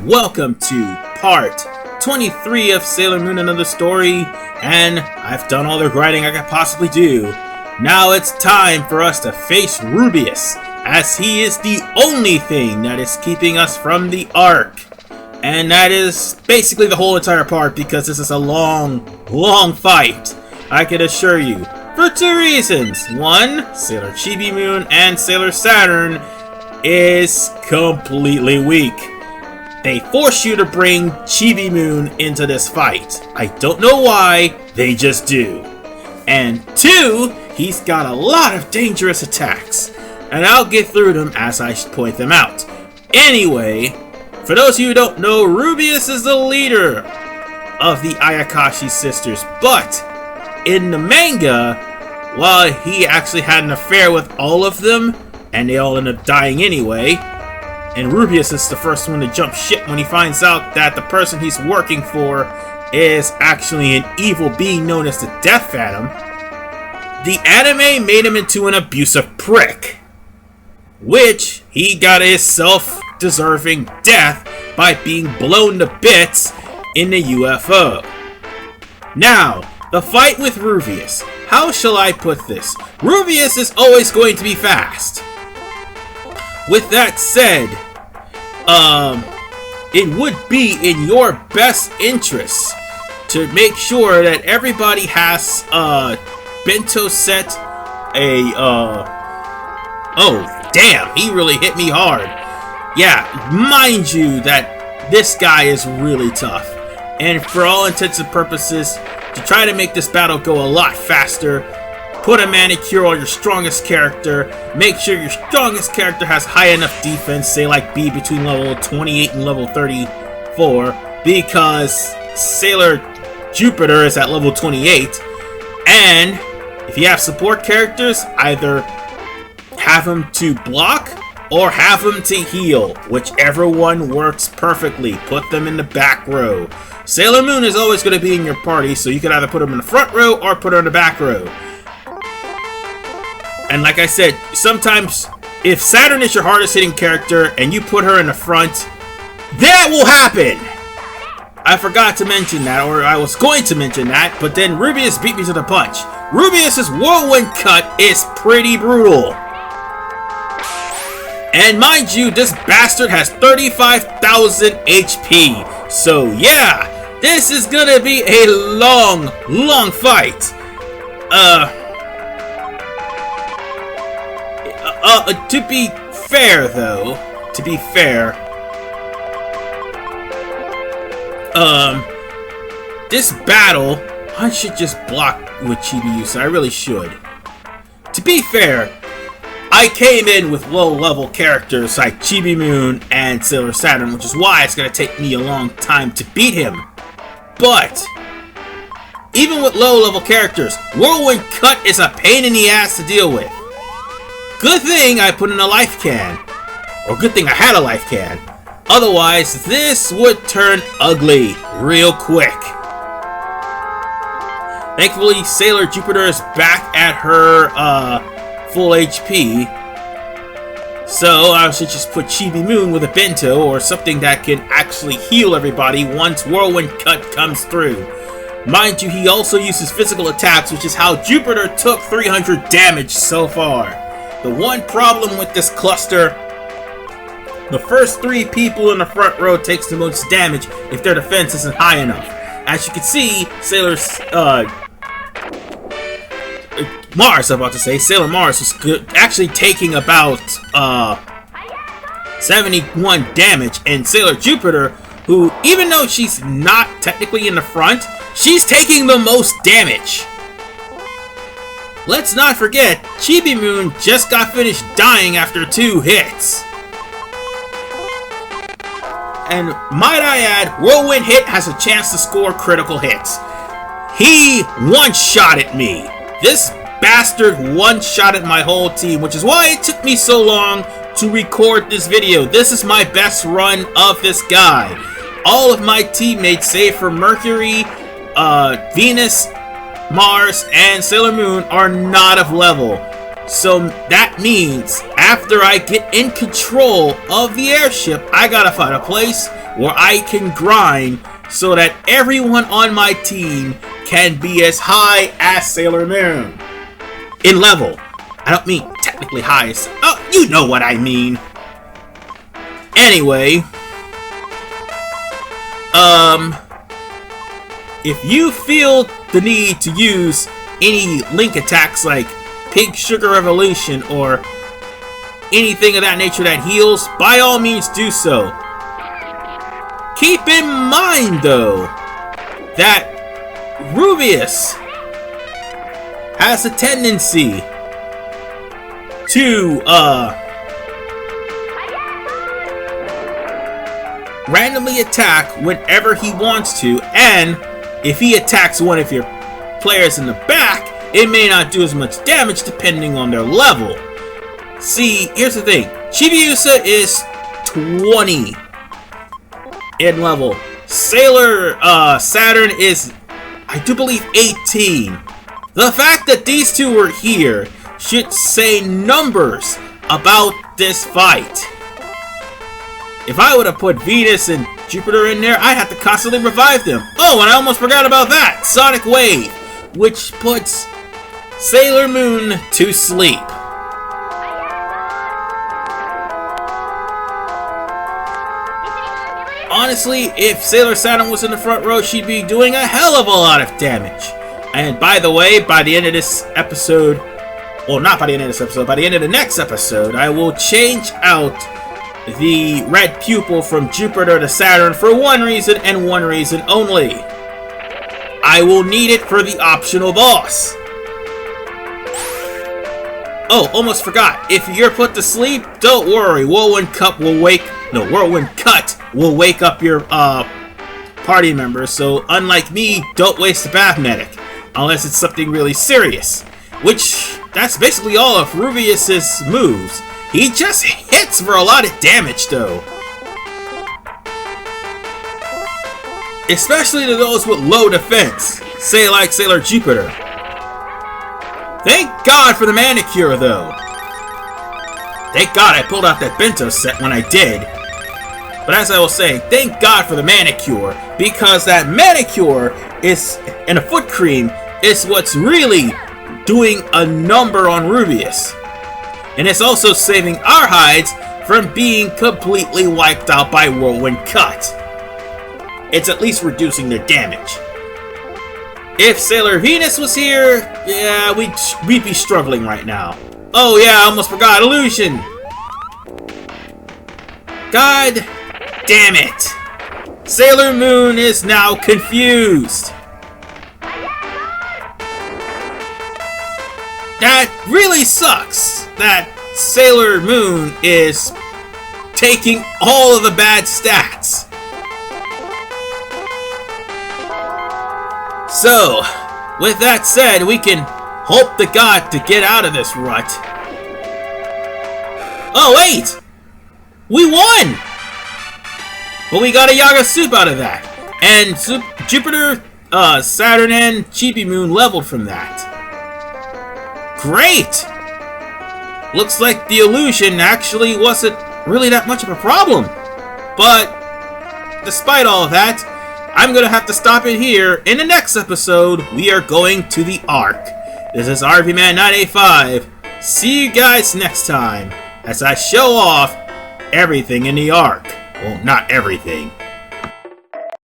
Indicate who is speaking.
Speaker 1: Welcome to part 23 of Sailor Moon Another Story, and I've done all the writing I could possibly do. Now it's time for us to face Rubius, as he is the only thing that is keeping us from the arc. And that is basically the whole entire part, because this is a long fight, I can assure you. For two reasons. One, Sailor Chibi Moon and Sailor Saturn is completely weak. They force you to bring Chibi Moon into this fight. I don't know why, they just do. And two, he's got a lot of dangerous attacks, and I'll get through them as I point them out. Anyway, for those of you who don't know, Rubius is the leader of the Ayakashi sisters, but in the manga, while he actually had an affair with all of them, and they all end up dying anyway, and Rubius is the first one to jump ship when he finds out that the person he's working for is actually an evil being known as the Death Phantom. The anime made him into an abusive prick, which he got his self-deserving death by being blown to bits in the UFO. Now, the fight with Rubius. How shall I put this? Rubius is always going to be fast. With that said, it would be in your best interest to make sure that everybody has a bento set, oh damn, he really hit me hard. Yeah, mind you that this guy is really tough. And for all intents and purposes, to try to make this battle go a lot faster, put a manicure on your strongest character. Make sure your strongest character has high enough defense, say like B between level 28 and level 34, because Sailor Jupiter is at level 28. And if you have support characters, either have them to block or have them to heal. Whichever one works perfectly. Put them in the back row. Sailor Moon is always going to be in your party, so you can either put them in the front row or put her in the back row. And like I said, sometimes if Saturn is your hardest hitting character and you put her in the front, that will happen! I forgot to mention that, or I was going to mention that, but then Rubius beat me to the punch. Rubius's whirlwind cut is pretty brutal. And mind you, this bastard has 35,000 HP. So yeah, this is gonna be a long fight. To be fair though, this battle, I should just block with Chibi Yusa, I really should. To be fair, I came in with low-level characters like Chibi Moon and Sailor Saturn, which is why it's going to take me a long time to beat him. But even with low-level characters, Whirlwind Cut is a pain in the ass to deal with. Good thing I put in a life can. Or good thing I had a life can. Otherwise, this would turn ugly real quick. Thankfully, Sailor Jupiter is back at her, full HP, so I should just put Chibi Moon with a bento or something that can actually heal everybody once Whirlwind Cut comes through. Mind you, he also uses physical attacks, which is how Jupiter took 300 damage so far. The one problem with this cluster, the first 3 people in the front row takes the most damage if their defense isn't high enough. As you can see, Sailor Mars was actually taking about 71 damage, and Sailor Jupiter, who, even though she's not technically in the front, she's taking the most damage. Let's not forget, Chibi Moon just got finished dying after 2 hits. And might I add, Whirlwind Hit has a chance to score critical hits. He one-shotted me. This bastard one-shotted my whole team, which is why it took me so long to record this video. This is my best run of this guy. All of my teammates, save for Mercury, Venus, Mars, and Sailor Moon, are not of level. So that means, after I get in control of the airship, I gotta find a place where I can grind so that everyone on my team can be as high as Sailor Moon. In level. I don't mean technically high. Oh, you know what I mean. Anyway. If you feel the need to use any link attacks like Pig Sugar Revolution or anything of that nature that heals, by all means do so. Keep in mind, though, that Rubius has a tendency to, randomly attack whenever he wants to, and if he attacks one of your players in the back, it may not do as much damage depending on their level. See, here's the thing. Chibiusa is 20 in level. Sailor Saturn is, I do believe, 18. The fact that these two were here should say numbers about this fight. If I would have put Venus and Jupiter in there, I'd have to constantly revive them. Oh, and I almost forgot about that! Sonic Wave, which puts Sailor Moon to sleep. Honestly, if Sailor Saturn was in the front row, she'd be doing a hell of a lot of damage. And by the way, by the end of this episode, well, not by the end of this episode, by the end of the next episode, I will change out the red pupil from Jupiter to Saturn for one reason and one reason only. I will need it for the optional boss. Oh, almost forgot. If you're put to sleep, don't worry. Whirlwind Cut will wake up your party members. So unlike me, don't waste a bath medic unless it's something really serious. Which that's basically all of Rubius's moves. He just hits for a lot of damage though. Especially to those with low defense. Say like Sailor Jupiter. Thank God for the manicure, though. Thank God I pulled out that bento set when I did. But as I was saying, thank God for the manicure, because that manicure is, and a foot cream, is what's really doing a number on Rubius. And it's also saving our hides from being completely wiped out by Whirlwind Cut. It's at least reducing their damage. If Sailor Venus was here, yeah, we'd be struggling right now. Oh yeah, I almost forgot Illusion. God damn it. Sailor Moon is now confused. That really sucks that Sailor Moon is taking all of the bad stats. So, with that said, we can hope to God to get out of this rut. Oh, wait! We won! But we got a Yaga Soup out of that. And Jupiter, Saturn, and Chibi Moon leveled from that. Great! Looks like the illusion actually wasn't really that much of a problem. But, despite all of that, I'm going to have to stop it here. In the next episode, we are going to the Ark. This is RVMan985. See you guys next time as I show off everything in the Ark. Well, not everything.